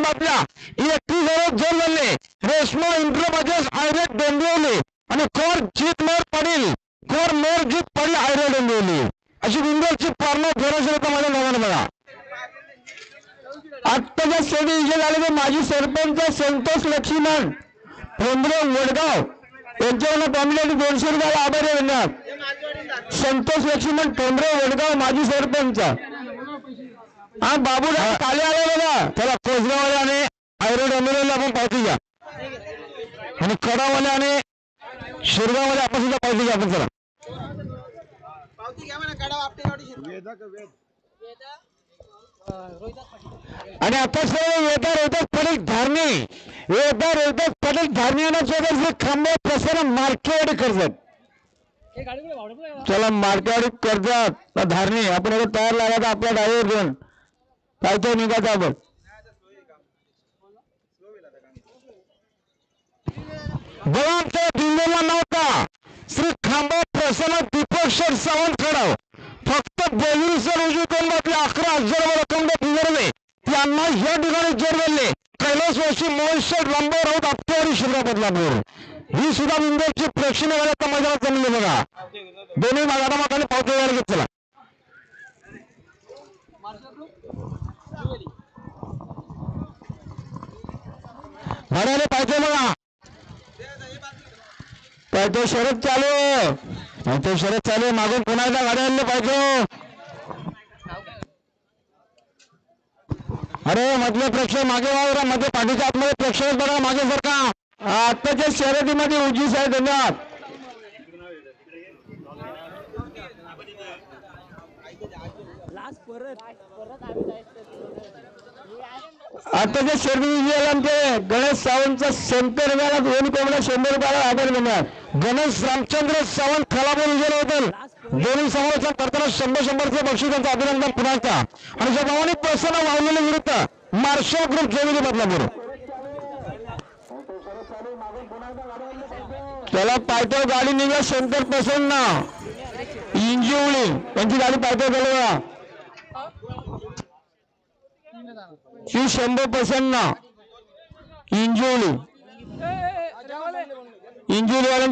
ठिकाणी बातल्या इलेक्ट्रिक जोर झाले रेशमा इंद्रबाजेस आयरे डोंबिवली आणि कोर जीत मोर पडील कोर मोर जीत पडली आयरे डोंबिवली अशी विंडोची पूर्ण फेरस होता माझ्या नावाने बघा. आत्ताच्या शेडी विजय झालेले माजी सरपंच संतोष लक्ष्मण पोंद्रे वडगाव यांच्यावर कॉम्युनिटी 200 रुपयाला आभारी धन्यवाद. संतोष लक्ष्मण पोंद्रे वडगाव माजी सरपंच हा बाबूराव काले आले बघा. त्याला कोसगाववाल्याने आयरो डोंबिवलीला आपण पावती घ्या आणि कडावाल्याने शिरगाववाले आपण सुद्धा पावती घ्या. आपण चला आणि आता वेदा रोहित पटेल धारणे वेदा रोहित पटेल धारणे खांबे प्रसन्न मार्केवाडी कर्जत. चला मार्केवाडी कर्जत धारणे आपण आता तयार लागायचा आपला ड्रायव्हर घेऊन काय तो निघायचा आपण. बळांचा दिलेला नव्हता श्री खांबा प्रसन्न दीपक शेठ सावंत खडाव फक्त बोलून सर उजवी कोंबातले 11,000 रक्कम दिले त्यांना या ठिकाणी जोर दिले कैलासवासी मोहित शेठ लंबो राऊत आपटेवाडी शिवराव बदलापूर ही सुद्धा विंडोची प्रेक्षणीय वेळेत मैदानात जमले बघा. दोन्ही मैदानामध्ये पावती वेळेला घेत चला गाड्याने पाहिजे बघा. पाहिजे शरद चालू मागून पुन्हा एकदा गाड्या आणले पाहिजे. अरे मधले प्रेक्षक मागे वावरा मध्ये पाठीच्या आतमध्ये प्रेक्षक बघा मागे जर का आत्ताच्या शर्यतीमध्ये उजी साहेब धन्यवाद. आताच्या शर्यती आमचे गणेश सावंतचा शंकर वेळा 2 कोंबड्या 100 रुपयाला आभार धन्यवाद. गणेश रामचंद्र सावंत खलापूर विजय होतील दोन्ही समालोचन करताना 100-100चे बक्षीस त्यांचं अभिनंदन पुन्हा. आणि जगावानी प्रसन्न वावलेले विरुद्ध मार्शल ग्रुप जोमिनी बदलापूर. त्याला पायथ्यावर गाडी निघा शंकर प्रसन्न इंजिवली त्यांची गाडी पायथ्यावर चालवा ही 100% इंजिवली वाल्यांची